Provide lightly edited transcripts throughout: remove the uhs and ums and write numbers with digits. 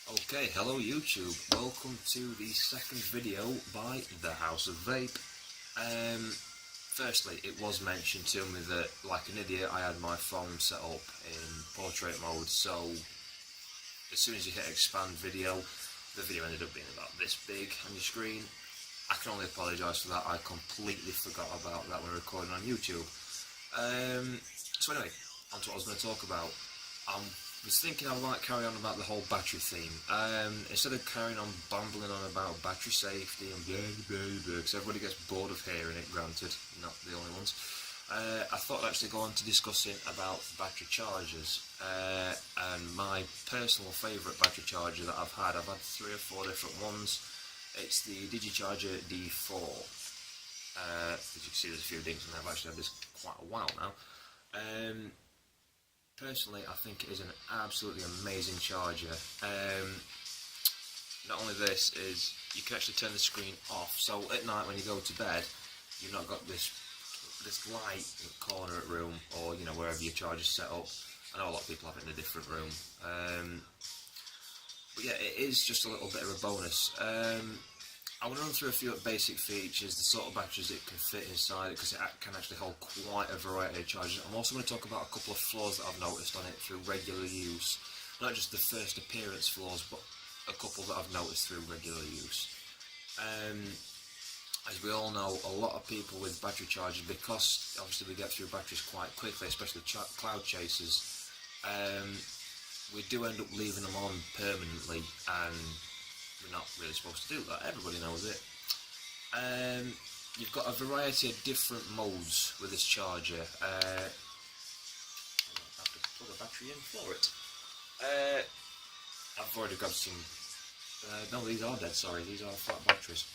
Okay, hello YouTube. Welcome to the second video by the House of Vape. Firstly, it was mentioned to me that, like an idiot, I had my phone set up in portrait mode, so as soon as you hit expand video, the video ended up being about this big on your screen. I can only apologise for that. I completely forgot about that when recording on YouTube. So anyway, on to what I was going to talk about. I was thinking I might carry on about the whole battery theme. Instead of carrying on bambling on about battery safety and blah blah blah, because everybody gets bored of hearing it, granted, not the only ones. I thought I'd actually go on to discussing about battery chargers. And my personal favourite battery charger that I've had 3 or 4 different ones. It's the DigiCharger D4. As you can see, there's a few dings, and I've actually had this quite a while now. Personally, I think it is an absolutely amazing charger. Not only this, is you can actually turn the screen off, so at night when you go to bed, you've not got this light in the corner of the room, or wherever your charger's set up. I know a lot of people have it in a different room. But yeah, it is just a little bit of a bonus. I want to run through a few basic features, the sort of batteries it can fit inside it, because it can actually hold quite a variety of chargers. I'm also going to talk about a couple of flaws that I've noticed on it through regular use. Not just the first appearance flaws, but a couple that I've noticed through regular use. As we all know, a lot of people with battery chargers, because obviously we get through batteries quite quickly, especially cloud chasers, we do end up leaving them on permanently, and we're not really supposed to do that. Everybody knows it. You've got a variety of different modes with this charger. I have to plug a battery in for it. I've already grabbed some. No, these are dead. Sorry, these are flat batteries.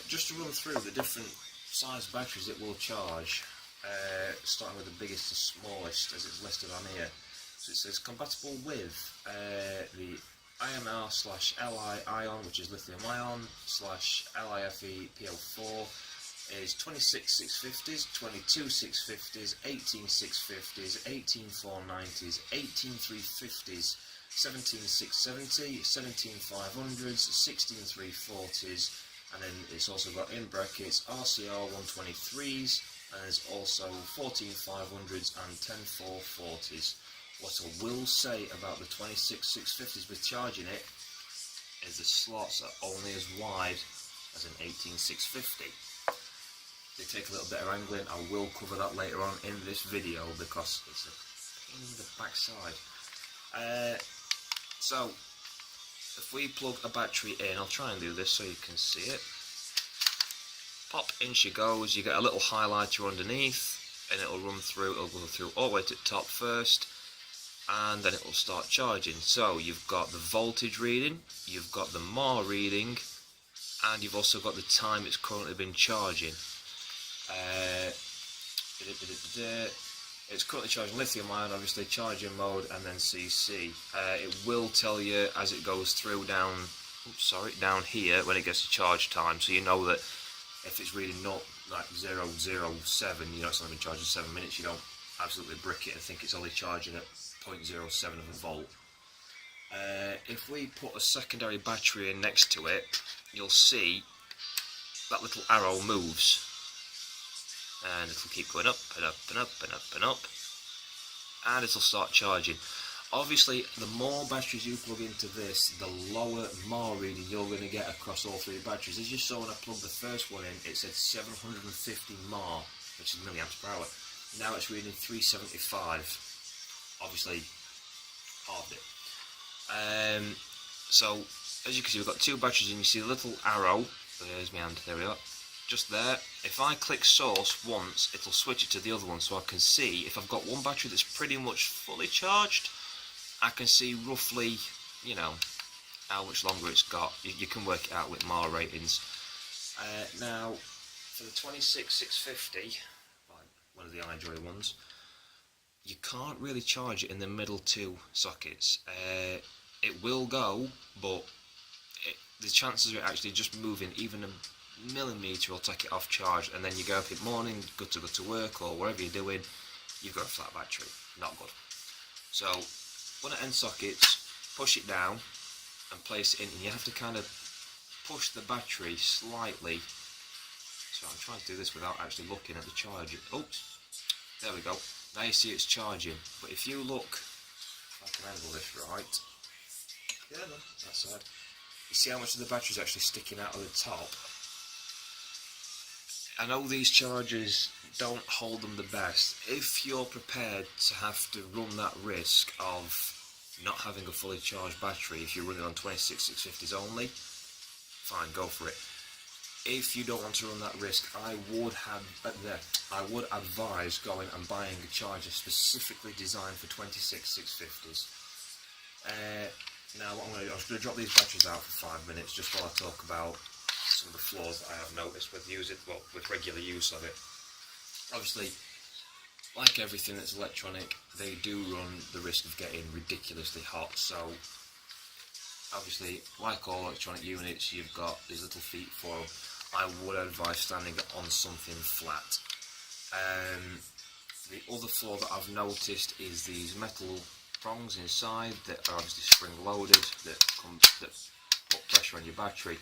Just to run through the different size batteries it will charge, starting with the biggest to smallest, as it's listed on here. So it says compatible with the IMR/Li ion, which is lithium ion, /LiFe PO4 is 26 650s, 22 650s, 18 650s, 18 490s, 18 350s, 17 670, 17 500s, 16 340s, and then it's also got in brackets RCR 123s, and there's also 14 500s and 10 440s. What I will say about the 26 650s with charging it is the slots are only as wide as an 18 650. They take a little bit of angling. I will cover that later on in this video because it's a pain in the backside. So if we plug a battery in, I'll try and do this so you can see it. Pop, in she goes. You get a little highlighter underneath, and it'll run through. It'll go through all the way to the top first, and then it will start charging. So you've got the voltage reading, you've got the mAh reading, and you've also got the time it's currently been charging. It's currently charging lithium ion, obviously, charging mode, and then CC. It will tell you as it goes through down here when it gets to charge time, so you know that if it's reading 0.007, it's only been charging 7 minutes. You don't absolutely brick it and think it's only charging at 0.07 of a volt. If we put a secondary battery in next to it, you'll see that little arrow moves, and it'll keep going up and up and up and up and up, and it'll start charging. Obviously, the more batteries you plug into this, the lower mAh reading you're going to get across all 3 batteries. As you saw when I plugged the first one in, it said 750 mAh, which is milliamps per hour. Now it's reading 375. Obviously, halved it. So, as you can see, we've got 2 batteries, and you see the little arrow. There's my hand, there we are. Just there. If I click source once, it'll switch it to the other one, so I can see if I've got one battery that's pretty much fully charged, I can see roughly, how much longer it's got. You can work it out with mAh ratings. Now, for the 26 650, like one of the iJoy ones, you can't really charge it in the middle 2 sockets. It will go, but the chances of it actually just moving even a millimetre will take it off charge, and then you go up in the morning, good to go to work or wherever you're doing, you've got a flat battery. Not good. So one of the end sockets, push it down, and place it in, and you have to kind of push the battery slightly. So I'm trying to do this without actually looking at the charger. Oops, there we go. Now you see it's charging, but if you look, if I can angle this right, yeah, no, that side. You see how much of the battery is actually sticking out of the top? I know these chargers don't hold them the best. If you're prepared to have to run that risk of not having a fully charged battery, if you're running on 26650s only, fine, go for it. If you don't want to run that risk, I would advise going and buying a charger specifically designed for 26650s. Now what I'm going to do, I'm just going to drop these batteries out for 5 minutes just while I talk about some of the flaws that I have noticed with regular use of it. Obviously, like everything that's electronic, they do run the risk of getting ridiculously hot. So obviously, like all electronic units, you've got these little feet for them. I would advise standing on something flat. The other flaw that I've noticed is these metal prongs inside that are obviously spring loaded that put pressure on your battery.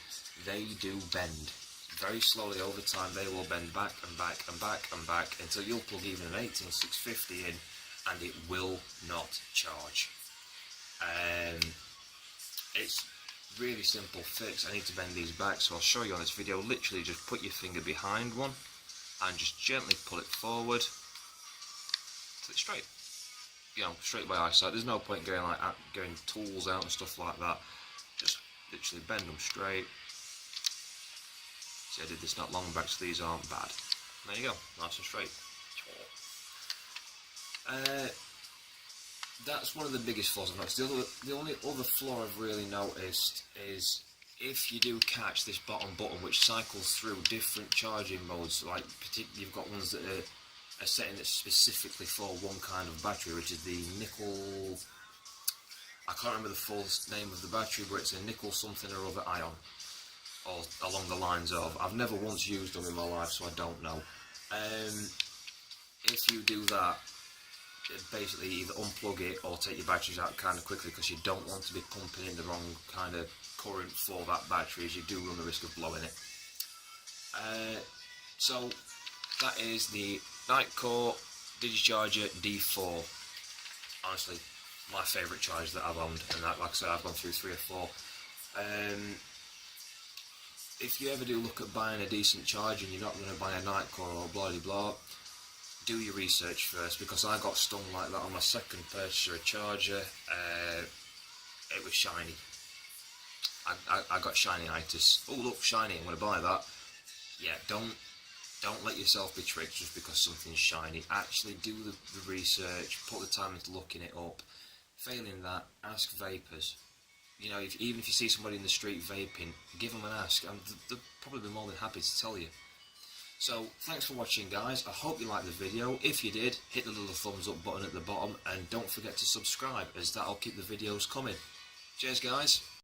They do bend very slowly over time. They will bend back and back and back and back until you'll plug even an 18650 in and it will not charge. It's really simple fix. I need to bend these back, so I'll show you on this video. Literally just put your finger behind one and just gently pull it forward till it's straight. You know, straight by eyesight. There's no point getting tools out and stuff like that. Just literally bend them straight. See, I did this not long back, so these aren't bad. There you go, nice and straight. That's one of the biggest flaws I've noticed. The only other flaw I've really noticed is if you do catch this bottom button, which cycles through different charging modes, like particularly you've got ones that are setting it specifically for one kind of battery, which is the nickel. I can't remember the full name of the battery, but it's a nickel something or other ion, or along the lines of. I've never once used them in my life, so I don't know. If you do that, basically either unplug it or take your batteries out kind of quickly, because you don't want to be pumping in the wrong kind of current for that battery, as you do run the risk of blowing it. So that is the Nightcore Digicharger D4. Honestly, my favourite charger that I've owned, and that, like I said, I've gone through 3 or 4. If you ever do look at buying a decent charger and you're not going to buy a Nightcore or blah blah, do your research first, because I got stung like that on my second purchase of a charger. It was shiny. I got shiny-itis. Oh look, shiny, I'm going to buy that. Yeah, don't let yourself be tricked just because something's shiny. Actually do the research, put the time into looking it up. Failing that, ask vapors. You know, even if you see somebody in the street vaping, give them an ask, and they'll probably be more than happy to tell you. So, thanks for watching, guys. I hope you liked the video. If you did, hit the little thumbs up button at the bottom, and don't forget to subscribe, as that'll keep the videos coming. Cheers, guys.